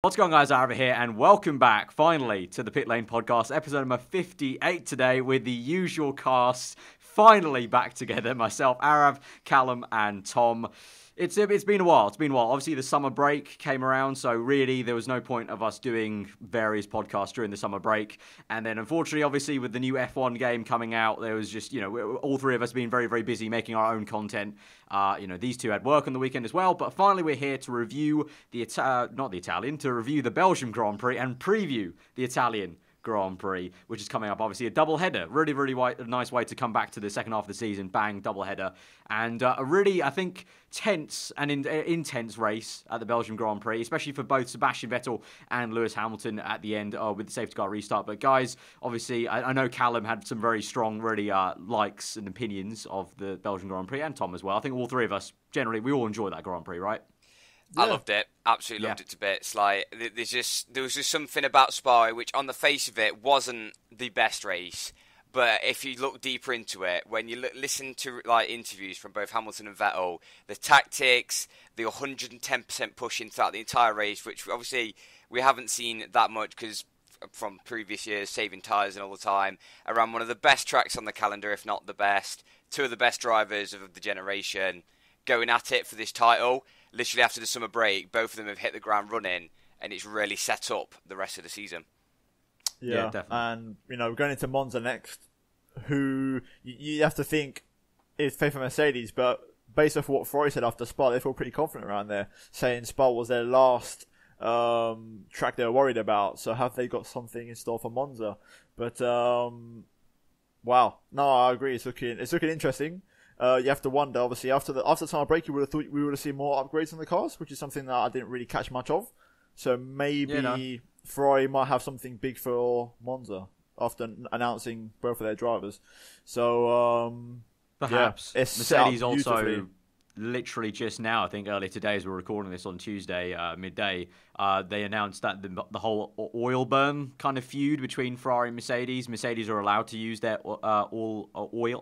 What's going on, guys? Aarava here, and welcome back, finally, to the Pitlane podcast, episode number 58 today, with the usual cast finally back together. Myself, Aarav, Callum, and Tom. It's been a while. Obviously, the summer break came around, so really there was no point of us doing various podcasts during the summer break. And then, unfortunately, obviously, with the new F1 game coming out, there was just, all three of us being very, very busy making our own content. These two had work on the weekend as well, but finally we're here to review to review the Belgium Grand Prix and preview the Italian Grand Prix, which is coming up. Obviously, a double-header. Really, really nice way to come back to the second half of the season. Bang, double-header. And a really, I think, tense and intense race at the Belgium Grand Prix, especially for both Sebastian Vettel and Lewis Hamilton at the end with the safety car restart. But guys, obviously, I know Callum had some very strong, really likes and opinions of the Belgian Grand Prix, and Tom as well. I think all three of us, generally, we all enjoy that Grand Prix, right? Yeah. I loved it. Absolutely loved it to bits. Like there was just something about Spa which, on the face of it, wasn't the best race. But if you look deeper into it, when you listen to interviews from both Hamilton and Vettel, the tactics, the 110% pushing throughout the entire race, which obviously we haven't seen that much because from previous years, saving tyres and all the time, around one of the best tracks on the calendar, if not the best, two of the best drivers of the generation, going at it for this title. Literally after the summer break, both of them have hit the ground running, and it's really set up the rest of the season. Yeah, definitely. And, we're going into Monza next, who you have to think is faith for Mercedes, but based off what Ferrari said after Spa, they feel pretty confident around there, saying Spa was their last track they were worried about, so have they got something in store for Monza? But, wow. No, I agree, it's looking interesting. You have to wonder, obviously, after the summer break, you would have thought we would have seen more upgrades on the cars, which is something that I didn't really catch much of. So maybe Ferrari might have something big for Monza after announcing both of their drivers. So, perhaps. Yeah, Mercedes also literally just now, I think earlier today, as we're recording this on Tuesday, midday, they announced that the whole oil burn kind of feud between Ferrari and Mercedes. Mercedes are allowed to use their oil,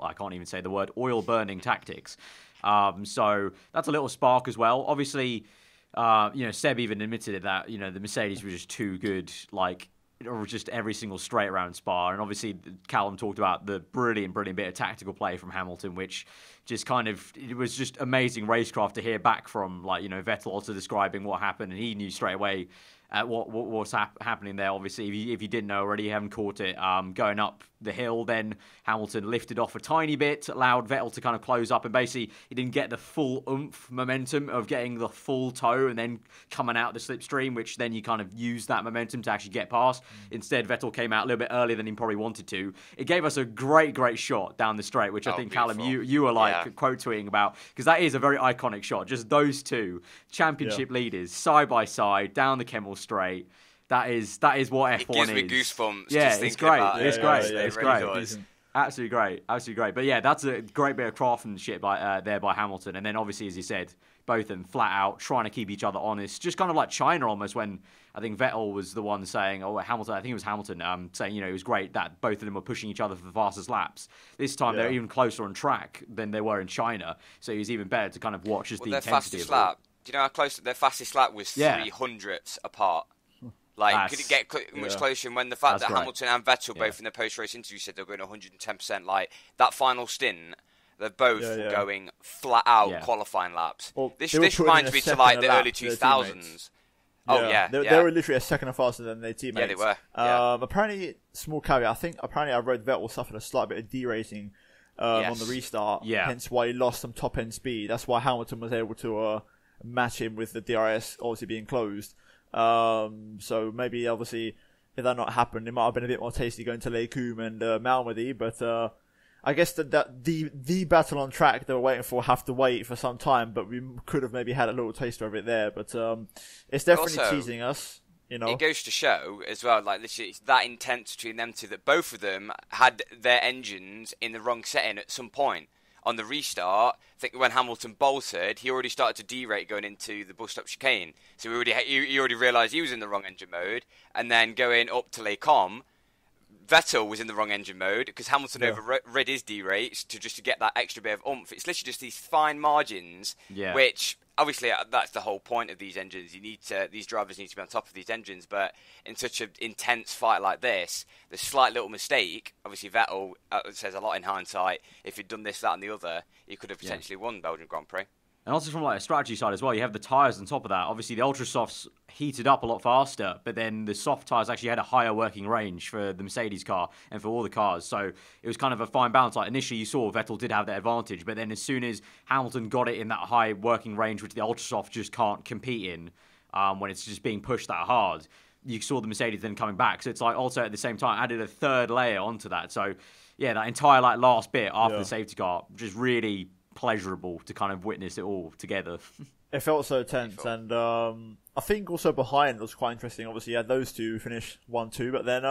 I can't even say the word, oil burning tactics. So that's a little spark as well. Obviously, Seb even admitted that, the Mercedes were just too good, or just every single straight around Spa. And obviously, Callum talked about the brilliant bit of tactical play from Hamilton, which just it was just amazing racecraft to hear back from, Vettel also describing what happened. And he knew straight away what was happening there. Obviously, if you didn't know already, you haven't caught it. Going up the hill, then Hamilton lifted off a tiny bit, allowed Vettel to kind of close up, and basically he didn't get the full oomph momentum of getting the full toe and then coming out the slipstream, which then you kind of use that momentum to actually get past. Instead, Vettel came out a little bit earlier than he probably wanted to. It gave us a great shot down the straight, which I think, beautiful. Callum, you were quote tweeting about, because that is a very iconic shot. Just those two championship leaders side by side down the Kemmel Straight. That is what F1 is. It gives me goosebumps. Yeah, just it's great. It's great. It's great. Absolutely great. But yeah, that's a great bit of craftsmanship by Hamilton. And then obviously, as you said, both of them flat out trying to keep each other honest, just kind of like China almost, when I think Vettel was the one saying, Hamilton, saying, it was great that both of them were pushing each other for the fastest laps. This time they're even closer on track than they were in China, so it was even better to kind of watch the intensity of it. Do you know how close their fastest lap was? 300ths apart. Could it get much closer? And when the fact that Hamilton and Vettel both in the post-race interview said they were going 110%, that final stint, they're both going flat-out qualifying laps. Well, this reminds me to the early 2000s. They were literally a second faster than their teammates. Yeah, they were. Apparently, small caveat, I read Vettel suffered a slight bit of derating on the restart, hence why he lost some top-end speed. That's why Hamilton was able to match him with the DRS obviously being closed. So maybe, obviously, if that not happened, it might have been a bit more tasty going to Les Combes and Malmedy, but I guess that the battle on track they were waiting for have to wait for some time, but we could have maybe had a little taster of it there. But it's definitely also teasing us. It goes to show as well, literally, it's that intense between them two that both of them had their engines in the wrong setting at some point. On the restart, I think when Hamilton bolted, he already started to derate going into the bus stop chicane. So he already realised he was in the wrong engine mode. And then going up to Les Combes, Vettel was in the wrong engine mode because Hamilton overrid his derates to get that extra bit of oomph. It's literally just these fine margins, which obviously that's the whole point of these engines. These drivers need to be on top of these engines, but in such an intense fight like this, the slight little mistake, obviously Vettel says a lot in hindsight. If he'd done this, that, and the other, he could have potentially won Belgian Grand Prix. And also from like a strategy side as well, you have the tyres on top of that. Obviously, the ultra softs heated up a lot faster, but then the soft tyres actually had a higher working range for the Mercedes car and for all the cars. So it was kind of a fine balance. Like initially, you saw Vettel did have that advantage, but then as soon as Hamilton got it in that high working range, which the ultra soft just can't compete in, when it's just being pushed that hard, you saw the Mercedes then coming back. So it's like also at the same time added a third layer onto that. So yeah, that entire like last bit after the safety car just really pleasurable to kind of witness it all together. It felt so tense, and I think also behind was quite interesting. Obviously, you had those two finish 1-2, but then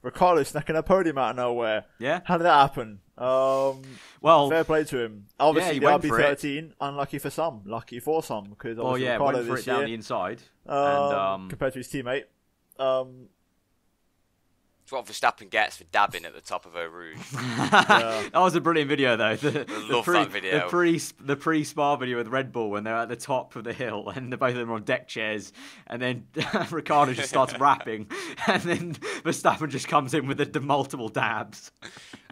Ricciardo snacking a podium out of nowhere. Yeah, how did that happen? Well, fair play to him. Obviously, the RB13, unlucky for some, lucky for some, because Ricciardo went for this it down year, the inside, and compared to his teammate. It's what Verstappen gets for dabbing at the top of Eau Rouge. That was a brilliant video, though. I love that video. The pre-Spa video with Red Bull when they're at the top of the hill and both of them are on deck chairs, and then Ricciardo just starts rapping, and then Verstappen just comes in with the multiple dabs.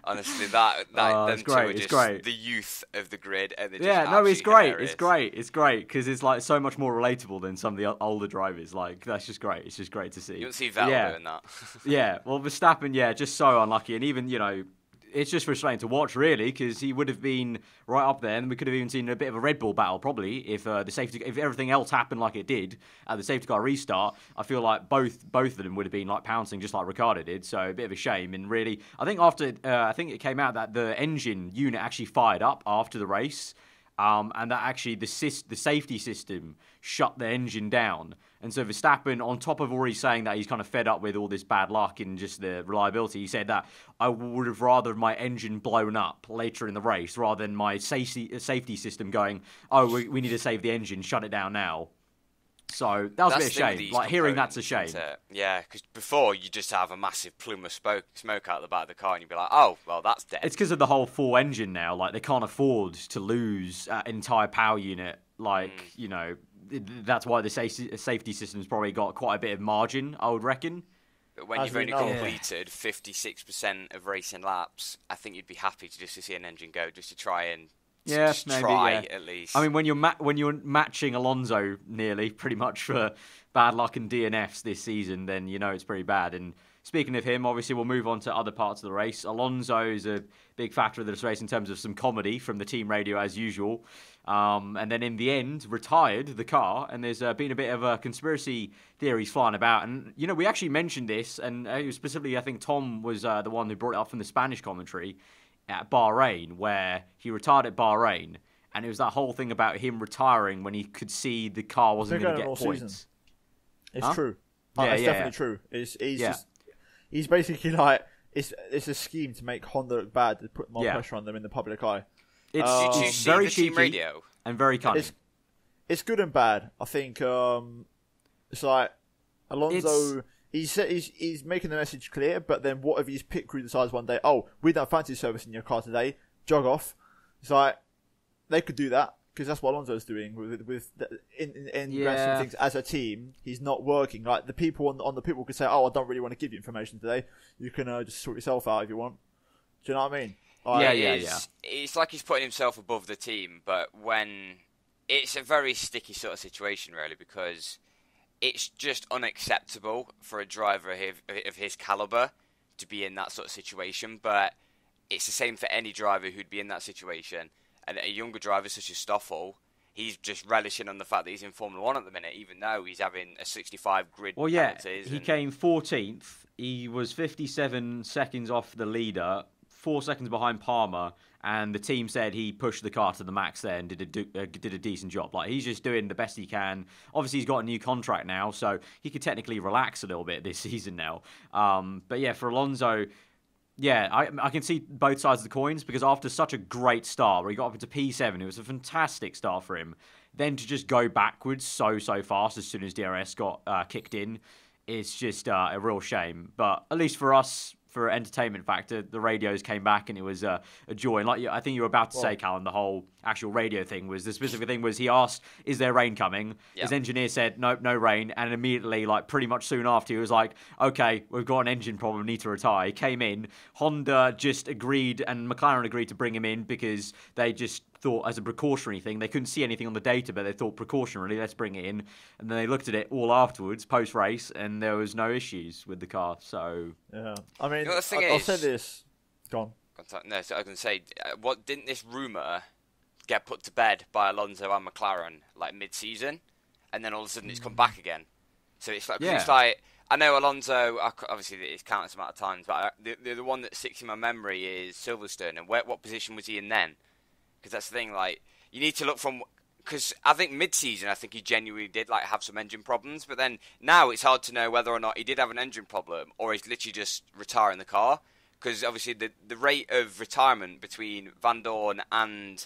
Honestly, that it's great. It's great. The youth of the grid. And it's great. Hilarious. It's great because it's like so much more relatable than some of the older drivers. Like that's just great. It's just great to see. You don't see Vettel doing that. Yeah, well, Verstappen, just so unlucky, and even it's just frustrating to watch, really, because he would have been right up there, and we could have even seen a bit of a Red Bull battle, probably, if if everything else happened like it did at the safety car restart. I feel like both of them would have been like pouncing just like Ricciardo did. So a bit of a shame. And really, I think after I think it came out that the engine unit actually fired up after the race, and that actually the safety system shut the engine down. And so Verstappen, on top of already saying that he's kind of fed up with all this bad luck and just the reliability, he said that I would have rather my engine blown up later in the race rather than my safety system going, we need to save the engine, shut it down now. So that was a bit of a shame. Like hearing that's a shame. Yeah, because before you just have a massive plume of smoke out the back of the car and you'd be like, oh, well, that's dead. It's because of the whole full engine now. Like they can't afford to lose an entire power unit. Like, that's why the safety system's probably got quite a bit of margin, I would reckon. But when you've only completed 56% of racing laps, I think you'd be happy to see an engine go, just to try and try at least. I mean, when you're matching Alonso nearly pretty much for bad luck and DNFs this season, then it's pretty bad. And speaking of him, obviously we'll move on to other parts of the race. Alonso is a big factor of this race in terms of some comedy from the team radio as usual. And then in the end, retired the car, and there's been a bit of conspiracy theories flying about. And, we actually mentioned this, and specifically I think Tom was the one who brought it up from the Spanish commentary at Bahrain, where he retired at Bahrain, and it was that whole thing about him retiring when he could see the car wasn't going to get points. Season. It's true. It's definitely true. He's basically like, it's a scheme to make Honda look bad, to put more pressure on them in the public eye. It's very cheeky radio and very cunning. It's good and bad. I think it's like Alonso. He's making the message clear, but then what if his pit crew decides one day, we don't fancy servicing your car today, jog off. It's like they could do that because that's what Alonso's doing in racing things as a team. He's not working. Like the people on the people could say, I don't really want to give you information today. You can just sort yourself out if you want. Do you know what I mean? It's like he's putting himself above the team, but when it's a very sticky sort of situation, really, because it's just unacceptable for a driver of his caliber to be in that sort of situation. But it's the same for any driver who'd be in that situation. And a younger driver such as Stoffel, he's just relishing on the fact that he's in Formula 1 at the minute, even though he's having a 65 grid penalties. He came 14th. He was 57 seconds off the leader, 4 seconds behind Palmer, and the team said he pushed the car to the max there and did a decent job. Like he's just doing the best he can. Obviously, he's got a new contract now, so he could technically relax a little bit this season now. But yeah, for Alonso, I can see both sides of the coins because after such a great start, where he got up into P7, it was a fantastic start for him. Then to just go backwards so fast as soon as DRS got kicked in, it's just a real shame. But at least for us for entertainment factor, the radios came back and it was a joy. And like I think you were about to say, Callum, the whole actual radio thing was the specific thing was he asked, "Is there rain coming?" Yep. His engineer said, "Nope, no rain." And immediately, like pretty much soon after, he was like, "Okay, we've got an engine problem, need to retire." He came in. Honda just agreed, and McLaren agreed to bring him in because they just thought as a precautionary thing. They couldn't see anything on the data, but they thought precautionarily, let's bring it in. And then they looked at it all afterwards, post-race, and there was no issues with the car. So yeah, I mean, you know, I'll say this. Go on. No, so I can say, what didn't this rumor get put to bed by Alonso and McLaren like mid-season, and then all of a sudden it's come back again? So it's like, it's like, I know Alonso, obviously it's countless amount of times, but the one that sticks in my memory is Silverstone, and what position was he in then? Because that's the thing, like, you need to look from, because I think mid-season, I think he genuinely did like have some engine problems, but then now it's hard to know whether or not he did have an engine problem or he's literally just retiring the car. Because obviously the rate of retirement between Van Dorn and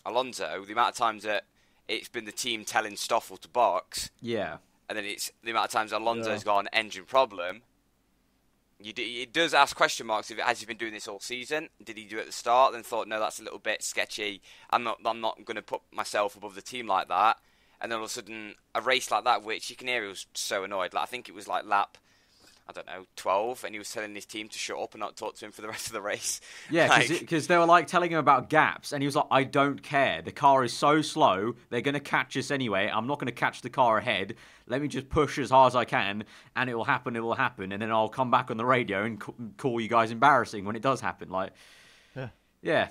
Alonso, the amount of times that it's been the team telling Stoffel to box, and then it's the amount of times Alonso's got an engine problem. It does ask question marks if has he been doing this all season? Did he do it at the start? Then thought, no, that's a little bit sketchy. I'm not going to put myself above the team like that. And then all of a sudden, a race like that, which you can hear he was so annoyed. Like I think it was like lap, I don't know, 12, and he was telling his team to shut up and not talk to him for the rest of the race. Yeah, because they were like telling him about gaps, and he was like, "I don't care. The car is so slow. They're going to catch us anyway. I'm not going to catch the car ahead. Let me just push as hard as I can, and it will happen. It will happen, and then I'll come back on the radio and call you guys embarrassing when it does happen." Like, yeah.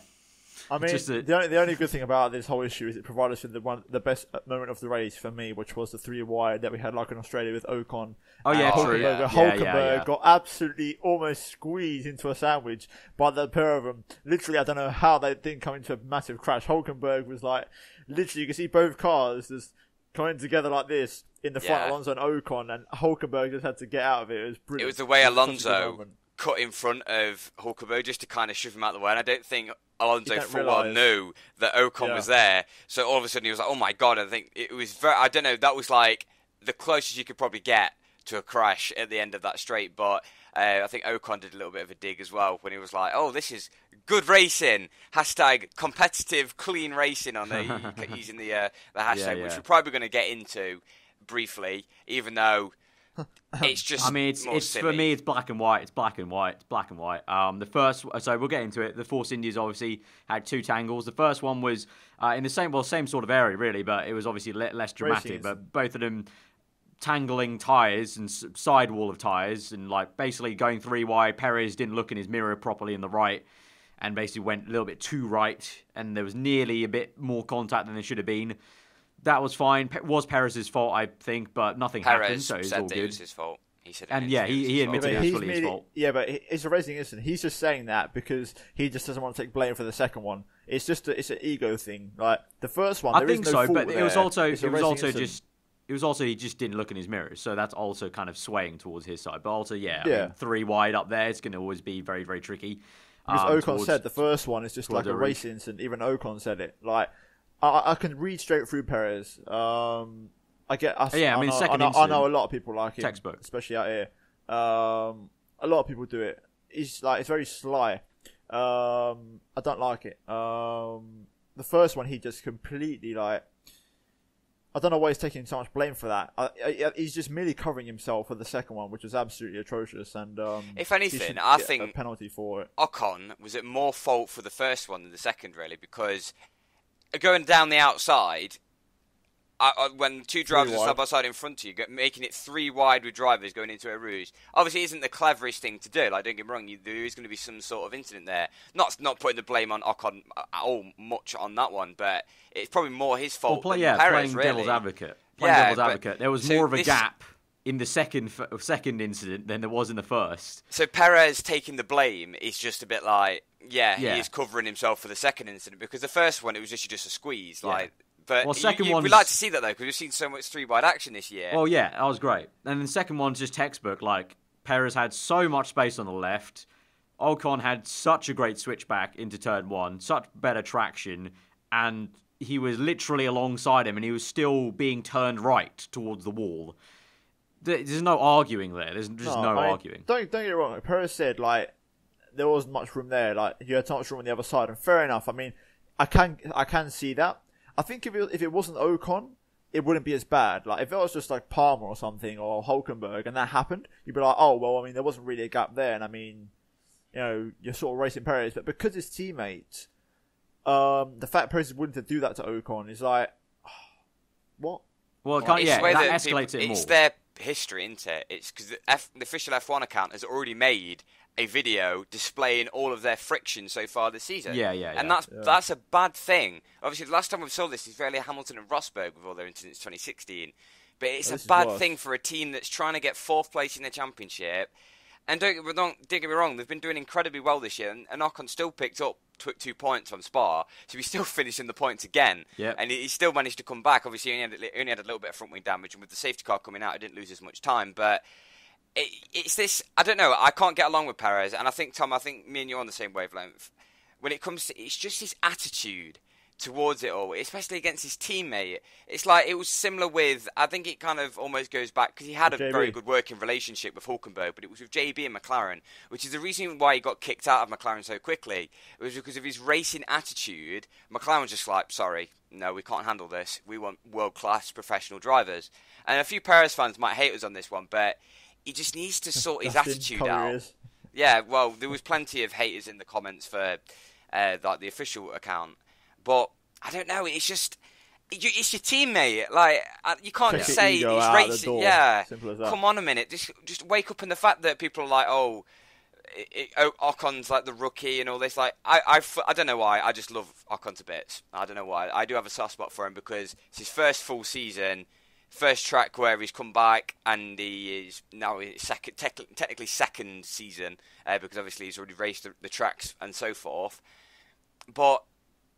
I mean, the only good thing about this whole issue is it provided us with the best moment of the race for me, which was the 3 wide that we had like in Australia with Ocon. Oh yeah, true. Hulkenberg got absolutely almost squeezed into a sandwich by the pair of them. Literally, I don't know how they didn't come into a massive crash. Hulkenberg was like, literally, you can see both cars just coming together like this in the front, Alonso and Ocon, and Hulkenberg just had to get out of it. It was brilliant. It was the way Alonso cut in front of Hulkenberg just to kind of shove him out of the way, and I don't think Alonso full well knew that Ocon was there. So all of a sudden he was like, "Oh my god!" I think it was I don't know. That was like the closest you could probably get to a crash at the end of that straight. But I think Ocon did a little bit of a dig as well when he was like, "Oh, this is good racing." # competitive clean racing on using the hashtag, which we're probably going to get into briefly, even though. It's just. I mean, it's for me. It's black and white. It's black and white. It's black and white. The first, so we'll get into it. The Force Indias obviously had 2 tangles. The first one was in the same sort of area really, but it was obviously less dramatic. But both of them tangling tyres and sidewall of tyres, and like basically going 3 wide. Perez didn't look in his mirror properly in the right, and basically went a little bit too right, and there was nearly a bit more contact than there should have been. That was fine. Was Perez's fault, I think, but nothing happened, so it was all good. It was his fault. He said, and he admitted it was fully his fault. Yeah, but it's a racing incident. He's just saying that because he just doesn't want to take blame for the second one. It's just it's an ego thing. Like the first one, I think so, but it was also he just didn't look in his mirror, so that's also kind of swaying towards his side. But also, I mean, 3 wide up there, it's going to always be very, very tricky. Because Ocon said the first one is just like a racing incident. Even Ocon said it. Like. I can read straight through Perez. I know a lot of people like him, textbook, especially out here. A lot of people do it. It's very sly. I don't like it. The first one, he just completely I don't know why he's taking so much blame for that. He's just merely covering himself for the second one, which was absolutely atrocious. And if anything, I think a penalty for it. Ocon was at more fault for the first one than the second, really, because. Going down the outside, when 2 drivers are side by side in front of you, making it 3 wide with drivers going into a rouge, obviously isn't the cleverest thing to do. Like, don't get me wrong, there is going to be some sort of incident there. Not putting the blame on Ocon at all much on that one, but it's probably more his fault than Perez, playing devil's advocate. Devil's advocate. There was more of a gap in the second incident than there was in the first. So Perez taking the blame is just a bit like, he is covering himself for the second incident, because the first one, it was just a squeeze. But we'd like to see that, though, because we've seen so much 3 wide action this year. Well, yeah, that was great. And the second one's just textbook. Like, Perez had so much space on the left. Ocon had such a great switchback into turn 1, such better traction, and he was literally alongside him, and he was still being turned right towards the wall. there's no arguing there. There's just no arguing. Don't get it wrong. Like Perez said, like, there wasn't much room there. Like, you had so much room on the other side, and fair enough. I mean, I can see that. I think if it wasn't Ocon, it wouldn't be as bad. Like, if it was just like Palmer or something, or Hulkenberg, and that happened, you'd be like, oh well. I mean, there wasn't really a gap there, and I mean, you know, you're sort of racing Perez, but because his teammates, the fact Perez is willing to do that to Ocon is like, what? Well, that escalates it more. It's their history, isn't it? It's because the official F1 account has already made a video displaying all of their friction so far this season. Yeah. And that's a bad thing. Obviously, the last time we saw this is really Hamilton and Rosberg with all their incidents 2016. But it's a bad thing for a team that's trying to get 4th place in the championship. And don't get me wrong, they've been doing incredibly well this year, and Ocon still picked up 2 points from Spa, so he's still finishing the points again. Yep. And he still managed to come back. Obviously, he only had a little bit of front wing damage, and with the safety car coming out, he didn't lose as much time. But it's this, I don't know, I can't get along with Perez, and I think, Tom, me and you are on the same wavelength. When it comes to, it's just his attitude towards it all, especially against his teammate. It's like, it was similar with, I think it kind of almost goes back, because he had a very good working relationship with Hulkenberg, but it was with JB and McLaren, which is the reason why he got kicked out of McLaren so quickly. It was because of his racing attitude. McLaren was just like, sorry, no, we can't handle this. We want world-class professional drivers. And a few Perez fans might hate us on this one, but he just needs to sort his attitude out. Yeah, well, there was plenty of haters in the comments for like the official account. But I don't know. It's just it's your teammate. Like, you can't just say he's racing. Yeah, come on a minute. Just wake up in the fact that people are like, oh, Ocon's like the rookie and all this. Like, I don't know why. I just love Ocon to bits. I don't know why. I do have a soft spot for him because it's his first full season, first track where he's come back, and he is now his technically second season because obviously he's already raced the tracks and so forth. But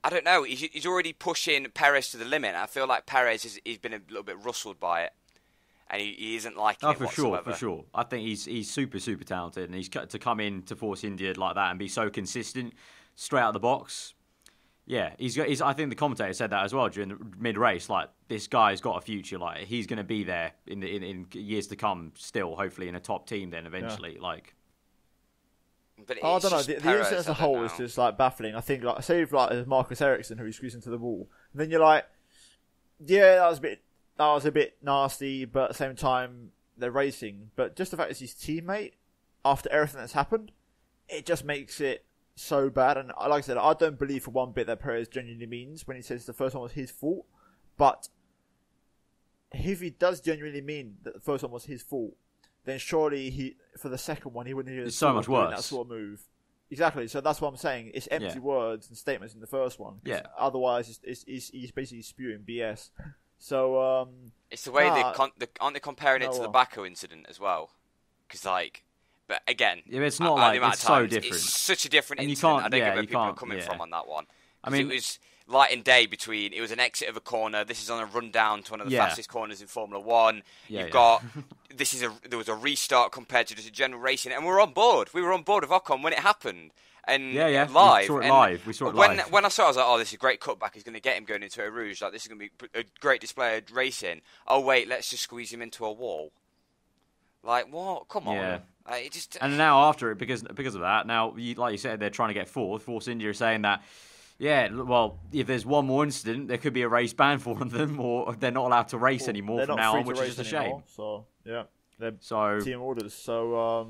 I don't know. He's already pushing Perez to the limit. I feel like Perez he's been a little bit rustled by it, and he isn't liking it whatsoever. For sure. I think he's super talented, and he's to come in to Force India like that and be so consistent straight out of the box. Yeah, I think the commentator said that as well during the mid-race. Like, this guy's got a future. Like, he's going to be there in years to come. Still, hopefully, in a top team. Then eventually, But I don't know. The incident as a whole is just like baffling. I think, like, say if like there's Marcus Ericsson who he squeezed into the wall, and then you're like, yeah, that was a bit nasty, but at the same time they're racing. But just the fact it's his teammate after everything that's happened, it just makes it so bad. And like I said, I don't believe for one bit that Perez genuinely means when he says the first one was his fault. But if he does genuinely mean that the first one was his fault, then surely for the second one he wouldn't have. It's so much worse. That sort of move. Exactly. So that's what I'm saying. It's empty words and statements in the first one. Yeah. Otherwise, he's basically spewing BS. So it's the way aren't they comparing it to the Baku incident as well? Because but again, it's not like it's so different. It's such a different incident. I don't get where people are coming from on that one. I mean, it was light and day between. It was an exit of a corner. This is on a run down to one of the fastest corners in Formula One. You've got there was a restart compared to just a general racing, and we're on board. We were on board with Ocon when it happened. And live. We saw it live. When I saw it, I was like, oh, this is a great cutback. He's going to get him going into a Rouge. Like, this is going to be a great display of racing. Oh, wait, let's just squeeze him into a wall. Like, what? Come on. And now after it, because of that, now, like you said, they're trying to get fourth. Force India is saying that, well, if there's one more incident, there could be a race ban for them, or they're not allowed to race anymore from now on, which is just a shame. So, yeah. They're team orders. So,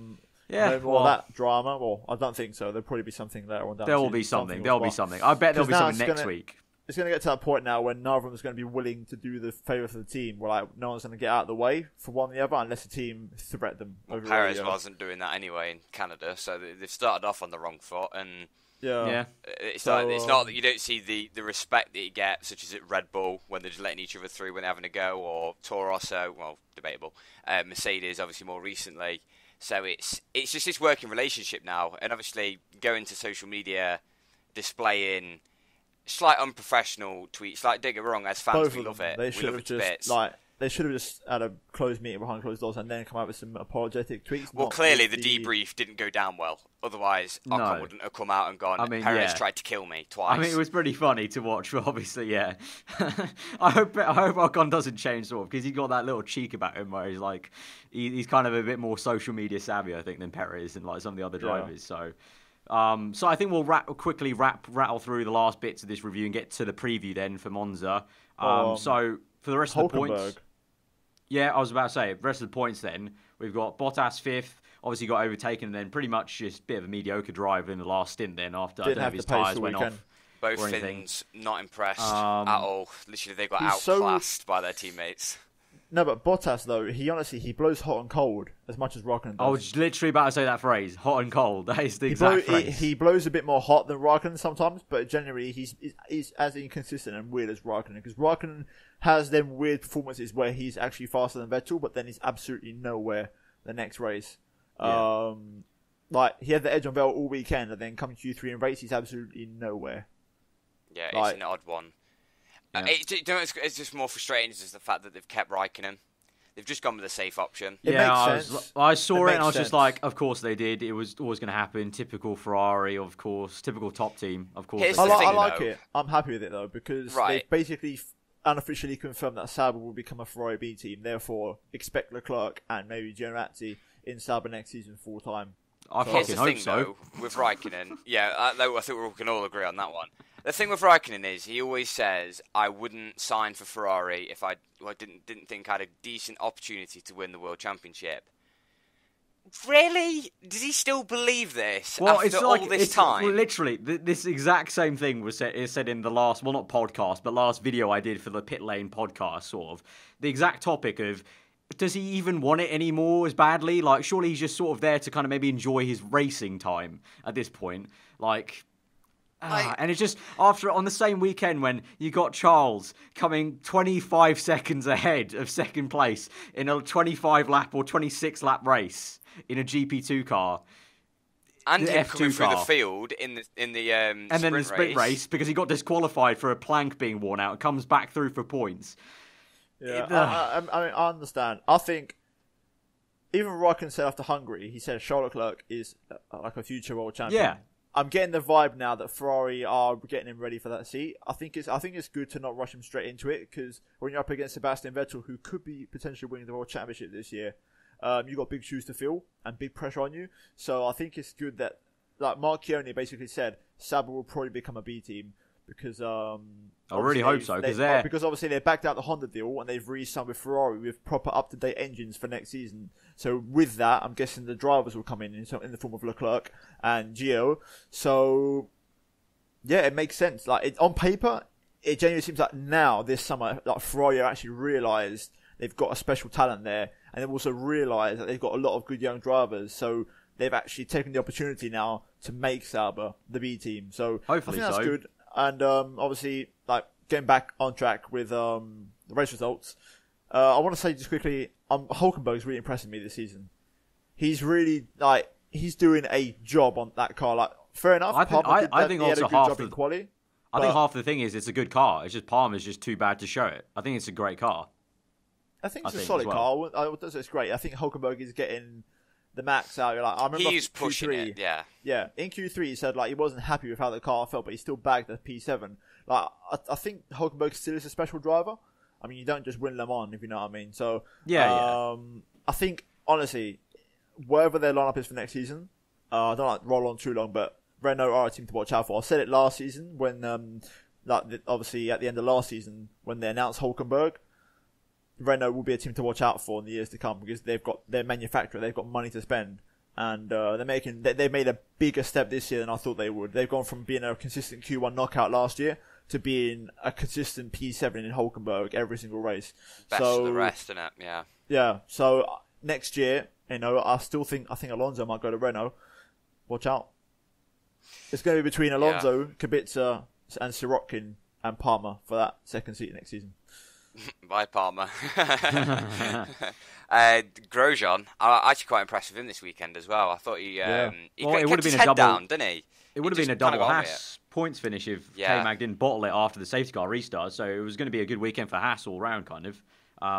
no more of that drama. Well, I don't think so. There'll probably be something later on. There will be something. There'll be something. I bet there'll be something next week. It's going to get to that point now when neither of them is going to be willing to do the favour for the team. Where no one's going to get out of the way for one or the other unless the team threat them. Perez wasn't doing that anyway in Canada, so they've started off on the wrong foot. And it's not that you don't see the respect that you get, such as at Red Bull when they're just letting each other through when they're having a go, or Toro Rosso, well, debatable. Mercedes, obviously, more recently. So it's just this working relationship now, and obviously going to social media, displaying slight unprofessional tweets. Like, don't get me wrong, as fans we love it. They should have just they should have just had a closed meeting behind closed doors and then come out with some apologetic tweets. Well, clearly the debrief didn't go down well. Otherwise, Ocon wouldn't have come out and gone, Perez tried to kill me twice. I mean, it was pretty funny to watch, but obviously, yeah. I hope Ocon doesn't change, sort of, because he's got that little cheek about him where he's like, he's kind of a bit more social media savvy, I think, than Perez and like some of the other drivers. So I think we'll quickly rattle through the last bits of this review and get to the preview then for Monza. So for the rest of the points... Yeah, I was about to say, the rest of the points then, we've got Bottas 5th, obviously got overtaken, and then pretty much just a bit of a mediocre drive in the last stint then after his tyres went off. Both Finns not impressed at all. Literally, they got outclassed by their teammates. No, but Bottas, though, he blows hot and cold as much as Raikkonen does. I was literally about to say that phrase, hot and cold. That is the exact phrase. He blows a bit more hot than Raikkonen sometimes, but generally he's as inconsistent and weird as Raikkonen, because Raikkonen has them weird performances where he's actually faster than Vettel, but then he's absolutely nowhere the next race. Yeah. Like, he had the edge on Vettel all weekend, and then come Q3 and race, he's absolutely nowhere. Yeah, it's an odd one. Yeah. It's just more frustrating is just the fact that they've kept Raikkonen. They've just gone with a safe option. I saw it and I was just like, of course they did. It was always going to happen. Typical Ferrari, of course. Typical top team, of course. I like it. I'm happy with it, though, because they've basically unofficially confirmed that Sauber will become a Ferrari B team. Therefore, expect Leclerc and maybe Giovinazzi in Sauber next season full time. I fucking hope so. Though, with Raikkonen, I think we can all agree on that one. The thing with Raikkonen is he always says, I wouldn't sign for Ferrari if I didn't think I had a decent opportunity to win the World Championship. Really? Does he still believe this after all this time? Well, literally, this exact same thing was said in the last, well, not podcast, but last video I did for the Pitlane podcast, sort of. The exact topic of, does he even want it anymore as badly? Like, surely he's just sort of there to kind of maybe enjoy his racing time at this point. Like... and it's just on the same weekend when you got Charles coming 25 seconds ahead of second place in a 25 lap or 26 lap race in a GP2 car, and him coming through the field in the and then the sprint race because he got disqualified for a plank being worn out and comes back through for points. Yeah, I mean, I understand. I think even Raikkonen said after Hungary, he said Charles Leclerc is like a future world champion. Yeah. I'm getting the vibe now that Ferrari are getting him ready for that seat. I think it's good to not rush him straight into it, because when you're up against Sebastian Vettel, who could be potentially winning the World Championship this year, you've got big shoes to fill and big pressure on you. So I think it's good that, like Mark Chioni basically said, Sauber will probably become a B team because I really hope so, because obviously they backed out the Honda deal and they've re-signed with Ferrari with proper up-to-date engines for next season. So with that, I'm guessing the drivers will come in the form of Leclerc and Gio. So yeah, it makes sense. Like on paper, it genuinely seems like now this summer, like Ferrari actually realised they've got a special talent there, and they've also realised that they've got a lot of good young drivers. So they've actually taken the opportunity now to make Sauber the B team. So hopefully I think that's good. And obviously, like getting back on track with the race results, I want to say just quickly, Hulkenberg's really impressing me this season. He's really he's doing a job on that car. Like, fair enough. I think also half the thing is it's a good car. It's just Palmer's just too bad to show it. I think it's a great car. I think it's a solid car. I would say it's great. I think Hulkenberg is getting the max out. Like, I remember he's pushing Q3, it, yeah. Yeah, in Q3 he said he wasn't happy with how the car felt, but he still bagged the P7. Like, I think Hulkenberg still is a special driver. I mean, you don't just win Le Mans, if you know what I mean. So yeah. I think honestly, wherever their lineup is for next season, I don't like to roll on too long, but Renault are a team to watch out for. I said it last season when, obviously at the end of last season when they announced Hulkenberg. Renault will be a team to watch out for in the years to come because they've got their manufacturer, they've got money to spend, and they made a bigger step this year than I thought they would. They've gone from being a consistent Q1 knockout last year to being a consistent P7 in Hulkenberg every single race. Best of the rest, innit? Yeah. Yeah. So next year, I think Alonso might go to Renault. Watch out. It's going to be between Alonso, Kubica, and Sirotkin and Palmer for that second seat next season. Bye, Palmer. Grosjean, actually quite impressed with him this weekend as well. I thought he kept his head down, didn't he? It would have been a double Haas points finish if K-Mag didn't bottle it after the safety car restart. So it was going to be a good weekend for Haas all round, kind of.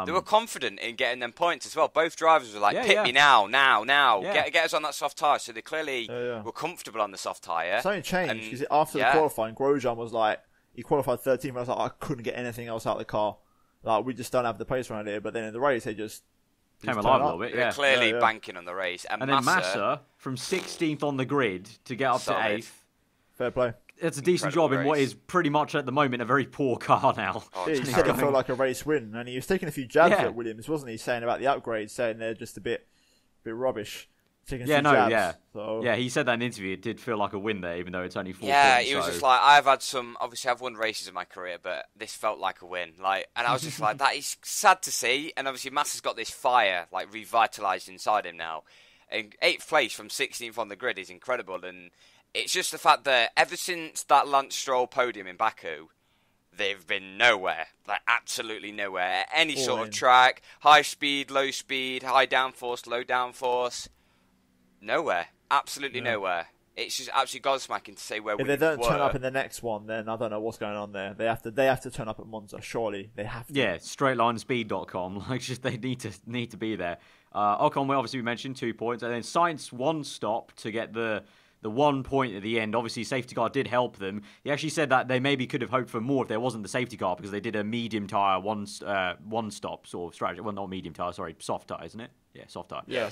They were confident in getting them points as well. Both drivers were like, pit me now. Get us on that soft tyre. So they clearly were comfortable on the soft tyre. Something changed, because after the qualifying, Grosjean was like, he qualified 13th, and I was like, I couldn't get anything else out of the car. Like, we just don't have the pace around here. But then in the race, they just came alive a little bit, They're clearly banking on the race. And then Massa, from 16th on the grid to get up to 8th. Fair play. It's a decent job in what is pretty much at the moment a very poor car now. He said it felt like a race win, and he was taking a few jabs at Williams, wasn't he? Saying about the upgrades, saying they're just a bit rubbish. So, he said that in an interview. It did feel like a win there, even though it's only 4 points. Yeah, he was just like, obviously I've won races in my career, but this felt like a win. And I was just like, that is sad to see. And obviously Massa's got this fire, revitalised inside him now. And 8th place from 16th on the grid is incredible. And it's just the fact that ever since that Lance Stroll podium in Baku, they've been nowhere. Absolutely nowhere. Any sort of track, high speed, low speed, high downforce, low downforce. Nowhere. Absolutely nowhere. It's just absolutely gobsmacking to say where we were. If they don't turn up in the next one, then I don't know what's going on there. They have to turn up at Monza, surely. They have to. Yeah, straightlinespeed.com. They need to be there. Ocon, we mentioned 2 points, and then Sainz 1 stop to get the 1 point at the end. Obviously, safety car did help them. He actually said that they maybe could have hoped for more if there wasn't the safety car, because they did a medium tyre one stop sort of strategy. Well, not medium tyre, sorry, soft tyre, isn't it? Yeah, soft tyre. Yeah,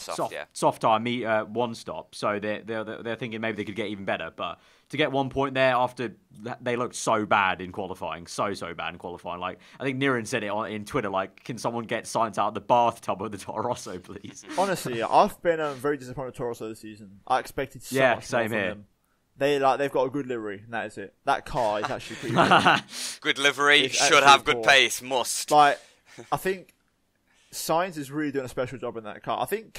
soft tyre, 1 stop. So they're thinking maybe they could get even better. But to get 1 point there after they looked so bad in qualifying, so bad in qualifying. I think Niren said it in Twitter, can someone get Sainz out of the bathtub of the Toro Rosso, please? Honestly, I've been very disappointed with Toro Rosso this season. I expected so much same more here. From them. They've got a good livery, and that is it. That car is actually pretty good. Good livery, should have good pace, must. I think Sainz is really doing a special job in that car. I don't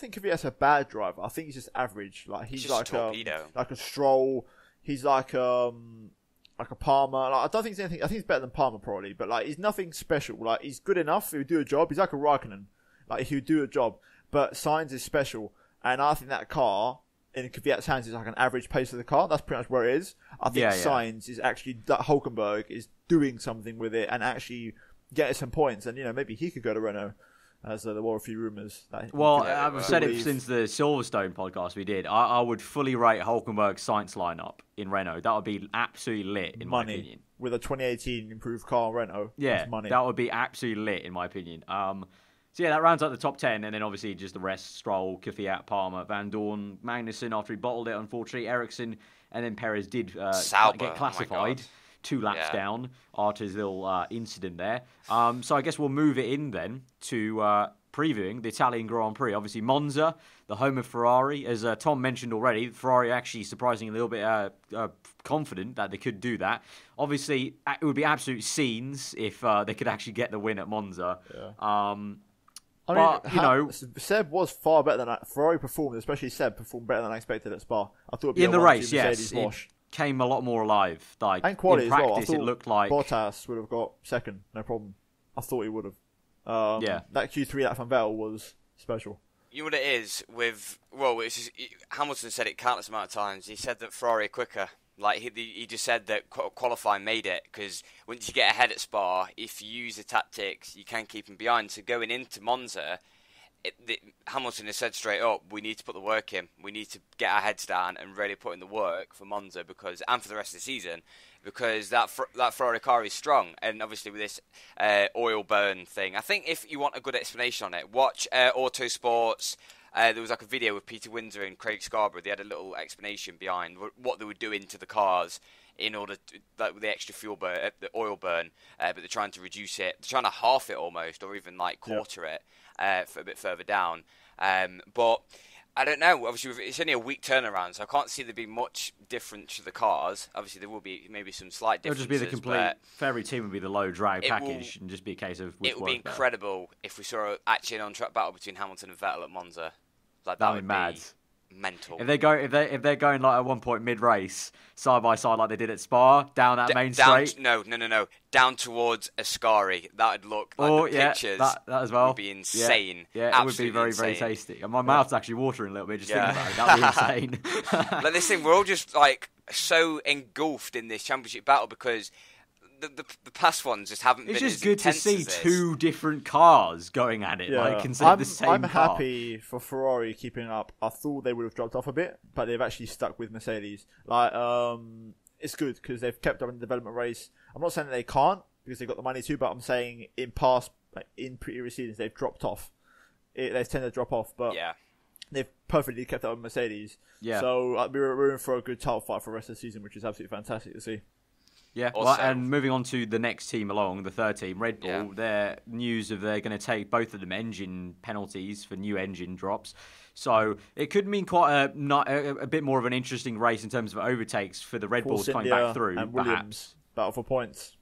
think Kvyat's a bad driver. I think he's just average. He's like a Stroll. He's like a Palmer. I don't think he's anything. I think he's better than Palmer probably, but he's nothing special. He's good enough. He would do a job. He's like a Raikkonen. He would do a job. But Sainz is special, and I think that car in Kvyat's hands is like an average pace of the car. That's pretty much where it is. I think Sainz is actually that Hulkenberg is doing something with it and actually getting some points, and maybe he could go to Renault, as there were a few rumours. I've said it since the Silverstone podcast we did. I would fully rate Hulkenberg's Sainz lineup in Renault. That would be absolutely lit, in my opinion. With a 2018 improved car Renault, that's money. That would be absolutely lit, in my opinion. That rounds out the top 10, and then obviously just the rest: Stroll, Kvyat, Palmer, Van Dorn, Magnussen after he bottled it, unfortunately, Ericsson, and then Perez did get classified. 2 laps down after his little incident there. So I guess we'll move it in then to previewing the Italian Grand Prix. Obviously, Monza, the home of Ferrari. As Tom mentioned already, Ferrari actually surprisingly a little bit confident that they could do that. Obviously, it would be absolute scenes if they could actually get the win at Monza. Yeah. Seb was far better than Ferrari performed, especially Seb performed better than I expected at Spa. I thought it'd be in the race, yes. Came a lot more alive. And quality in practice, as well. It looked like Bottas would have got second, no problem. I thought he would have. That Q3 that Van Vettel was special. You know what it is with Hamilton said it countless amount of times. He said that Ferrari are quicker. He just said that qualifying made it, because once you get ahead at Spa, if you use the tactics, you can keep them behind. So going into Monza, Hamilton has said straight up, we need to put the work in. We need to get our heads down and really put in the work for Monza and for the rest of the season, because that Ferrari car is strong. And obviously with this oil burn thing, I think if you want a good explanation on it, watch Autosports. There was a video with Peter Windsor and Craig Scarborough. They had a little explanation behind what they were doing to the cars in order to, with the extra fuel burn, the oil burn, but they're trying to reduce it. They're trying to half it almost, or even quarter it for a bit further down. But I don't know. Obviously, it's only a week turnaround, so I can't see there being much difference to the cars. Obviously, there will be maybe some slight differences. It'll just be the complete Ferrari team would be the low drag package, and just be a case of which it would be incredible if we saw actually an on-track battle between Hamilton and Vettel at Monza. That would be mad. Mental. If they're going at one point mid race side by side like they did at Spa down that main straight. No, down towards Ascari. That would look like the pictures. That as well would be insane. Yeah, it would be very very tasty. And my mouth's actually watering a little bit just thinking about it. That'd be insane. This thing, we're all just so engulfed in this championship battle, because the past ones just haven't been as It's just good to see this. two different cars going at it, like instead of the same I'm car. happy for Ferrari keeping up. I thought they would have dropped off a bit, but they've actually stuck with Mercedes. Like, it's good because they've kept up in the development race. I'm not saying that they can't because they've got the money to, but I'm saying in previous seasons they've dropped off. They tend to drop off, but they've perfectly kept up with Mercedes. Yeah. So we're in for a good title fight for the rest of the season, which is absolutely fantastic to see. Yeah, well, and moving on to the next team along, the third team, Red Bull, their news of they're going to take both of them engine penalties for new engine drops. So it could mean quite a bit more of an interesting race in terms of overtakes for the Red Bulls coming back through, and Williams battle for points.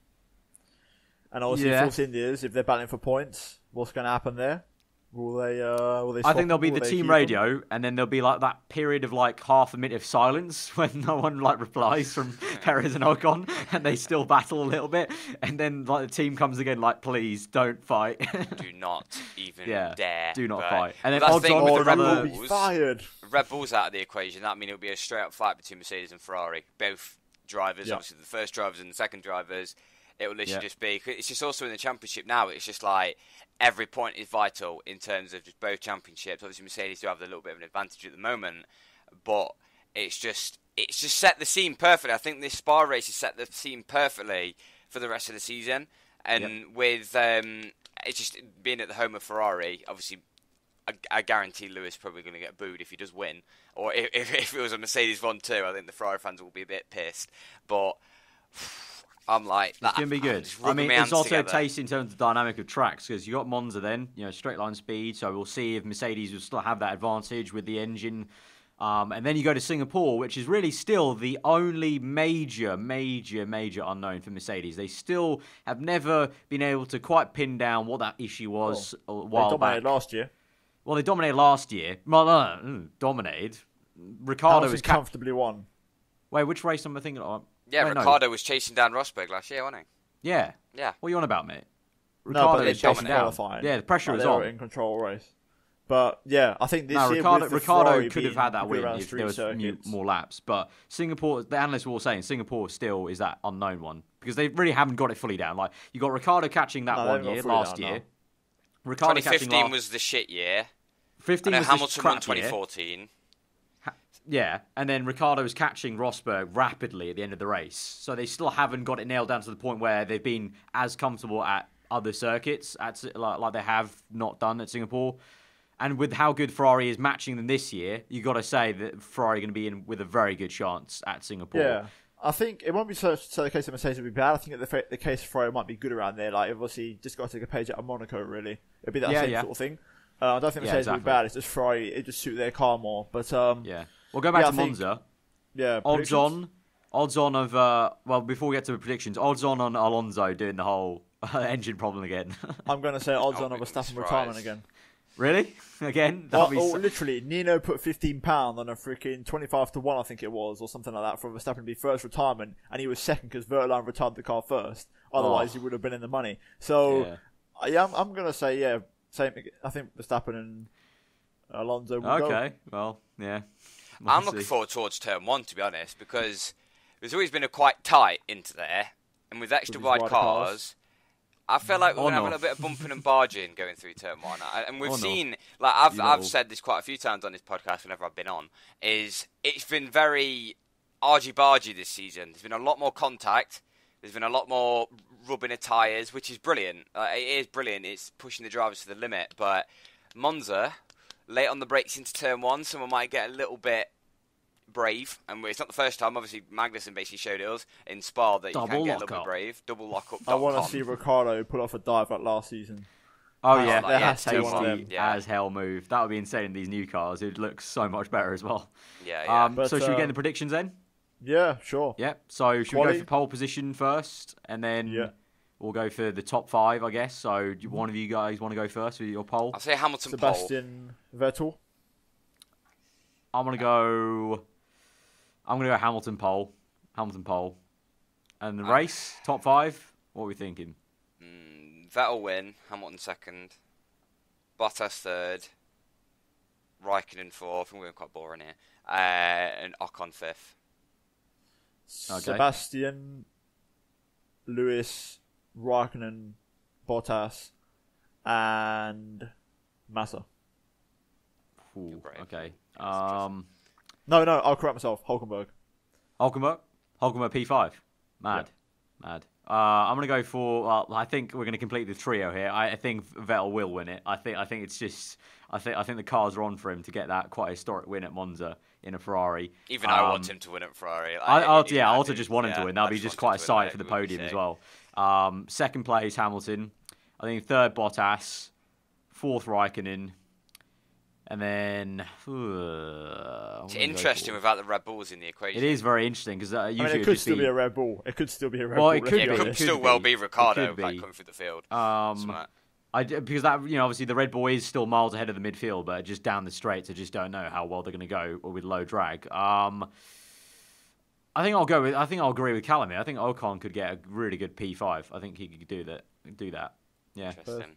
And obviously Force Indias, if they're battling for points, what's going to happen there? Will they I think there'll be the team radio, and then there'll be like that period of like half a minute of silence when no one like replies from Perez and Ocon, and they still battle a little bit, and then like the team comes again like, please don't fight. Do not even dare. Do not fight. And then odds on with the Red Bulls, be fired. Red Bulls out of the equation. That mean it'll be a straight up fight between Mercedes and Ferrari. Both drivers, obviously the first drivers and the second drivers. It will literally just be. It's just also in the championship now. It's just like every point is vital in terms of just both championships. Obviously, Mercedes do have a little bit of an advantage at the moment, but it's just set the scene perfectly. I think this Spa race has set the scene perfectly for the rest of the season. And with it's just being at the home of Ferrari, obviously, I guarantee Lewis is probably going to get booed if he does win. Or if it was a Mercedes 1-2, I think the Ferrari fans will be a bit pissed. But I'm like, it's going to be good. I mean, it's also a taste in terms of the dynamic of tracks because you got Monza then, straight line speed. So we'll see if Mercedes will still have that advantage with the engine. And then you go to Singapore, which is really still the only major unknown for Mercedes. They still have never been able to quite pin down what that issue was a while back. They dominated last year. Well, they dominated last year. Well, dominated. Ricardo was comfortably won. Wait, which race am I thinking of? Yeah, Ricardo was chasing down Rosberg last year, wasn't he? Yeah. Yeah. What are you on about, mate? Ricardo was chasing down. Yeah, the pressure was on. They were in control race. But yeah, I think this year Ricardo could have had that win if there was more laps. But Singapore, the analysts were all saying Singapore still is that unknown one because they really haven't got it fully down. Like you got Ricardo catching that last year. Ricardo 2015 was the shit year. 15 was Hamilton won 2014. Year. Yeah, and then Ricardo was catching Rosberg rapidly at the end of the race. So they still haven't got it nailed down to the point where they've been as comfortable at other circuits like they have not done at Singapore. And with how good Ferrari is matching them this year, you got to say that Ferrari are going to be in with a very good chance at Singapore. Yeah, I think it won't be so the case of Mercedes would be bad. I think that the case of Ferrari might be good around there. Like obviously, just got to take a page out of Monaco. Really, it'd be that same sort of thing. I don't think Mercedes would be bad. It's just Ferrari. It just suit their car more. But we'll go back to Monza. Odds on of before we get to the predictions, odds on Alonso doing the whole engine problem again. I'm going to say odds on of Verstappen retirement again. Really? Again? Literally, Nino put £15 on a freaking 25-1, I think it was, or something like that, for Verstappen to be first retirement, and he was second because Verlaine retired the car first. Otherwise, he would have been in the money. So, I'm going to say, same. I think Verstappen and Alonso will go. Okay, well, yeah. I'm looking forward towards turn one, to be honest, because there's always been a quite tight into there, and with extra wide cars, I feel like we're going to have a little bit of bumping and barging going through turn one. And we've seen, like I've said this quite a few times on this podcast whenever I've been on, is it's been very argy-bargy this season. There's been a lot more contact. There's been a lot more rubbing of tyres, which is brilliant. It is brilliant. It's pushing the drivers to the limit. But Monza, late on the brakes into turn one, someone might get a little bit brave. And it's not the first time. Obviously, Magnussen basically showed us in Spa that you can get a little bit brave. Double lock-up. I want to see Ricciardo pull off a dive like last season. Oh, yeah. Tasty as hell move. That would be insane in these new cars. It would look so much better as well. Yeah. So should we get in the predictions then? Yeah, sure. Yeah. So should we go for pole position first, and then we'll go for the top 5, I guess. So do one of you guys want to go first with your pole? I'll say Hamilton Sebastian Vettel. I'm gonna go Hamilton pole. And the race top 5. What are we thinking? Vettel win, Hamilton second, Bottas third, Raikkonen fourth. I'm going quite boring here, and Ocon fifth. Okay. Sebastian Lewis, Raikkonen, Bottas, and Massa. Ooh, okay. No, I'll correct myself. Hulkenberg P5. Mad. I'm going to go for. Well, I think we're going to complete the trio here. I think Vettel will win it. I think it's just. I think the cars are on for him to get that quite historic win at Monza in a Ferrari. Even I want him to win at Ferrari. I also just want him to win. That'll be just quite a sight for the podium as well. Second place Hamilton. I think third Bottas, fourth Raikkonen. And then it's interesting without the Red Bulls in the equation. It is very interesting because usually it could still be a Red Bull. It could still be a Red Bull. Well, it could still well be Ricciardo coming through the field. Smart. Because that obviously the Red Bull is still miles ahead of the midfield, but just down the straights, I just don't know how well they're going to go with low drag. I think I'll agree with Callum here. I think Ocon could get a really good P5. I think he could do that. Yeah. Interesting.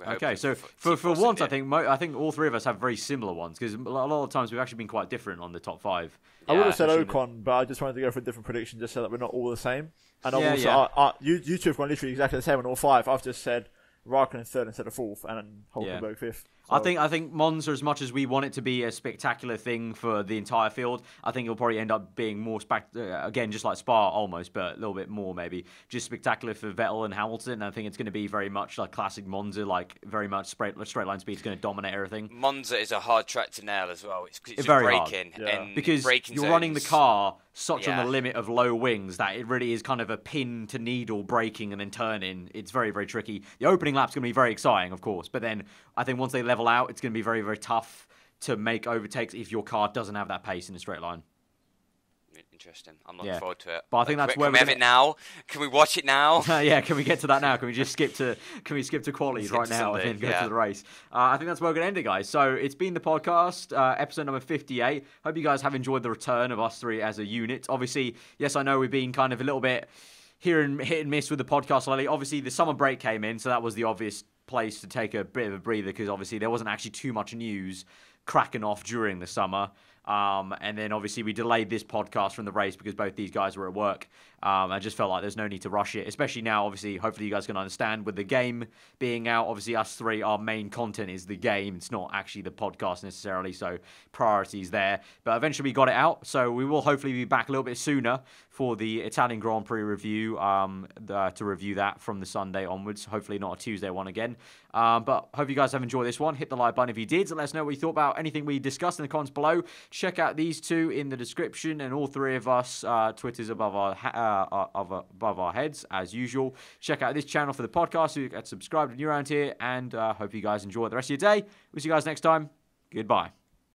Okay, so for once, I think all three of us have very similar ones because a lot of times we've actually been quite different on the top five. I would have said Ocon, but I just wanted to go for a different prediction just so that we're not all the same. And you two have gone literally exactly the same on all five. I've just said Raikkonen third instead of fourth, and Hulkenberg fifth. So. I think Monza, as much as we want it to be a spectacular thing for the entire field, I think it'll probably end up being more again, just like Spa almost, but a little bit more maybe. Just spectacular for Vettel and Hamilton. I think it's going to be very much like classic Monza, like very much straight line speed is going to dominate everything. Monza is a hard track to nail as well. It's very braking, and because you're running the car such on the limit of low wings that it really is kind of a pin to needle braking and then turning. It's very, very tricky. The opening lap's going to be very exciting, of course, but then I think once they level out, it's going to be very, very tough to make overtakes if your car doesn't have that pace in a straight line. Interesting. I'm looking forward to it. But I think that's where we have it now. Can we watch it now? Yeah, can we get to that now? Can we just skip to qualies right now and then go to the race? I think that's where we're going to end it, guys. So it's been the podcast, episode number 58. Hope you guys have enjoyed the return of us three as a unit. Obviously, yes, I know we've been kind of a little bit hit and miss with the podcast lately. Obviously, the summer break came in, so that was the obvious place to take a bit of a breather because obviously there wasn't actually too much news cracking off during the summer. And then obviously we delayed this podcast from the race because both these guys were at work. I just felt like there's no need to rush it, especially now. Obviously, hopefully you guys can understand with the game being out. Obviously, us three, our main content is the game. It's not actually the podcast necessarily, so priorities there. But eventually we got it out, so we will hopefully be back a little bit sooner for the Italian Grand Prix review, to review that from the Sunday onwards. Hopefully not a Tuesday one again. But hope you guys have enjoyed this one. Hit the like button if you did. Let us know what you thought about anything we discussed in the comments below. Check out these two in the description, and all three of us Twitters above our heads as usual. Check out this channel for the podcast so you get subscribed when you're around here, and hope you guys enjoy the rest of your day. We'll see you guys next time. Goodbye.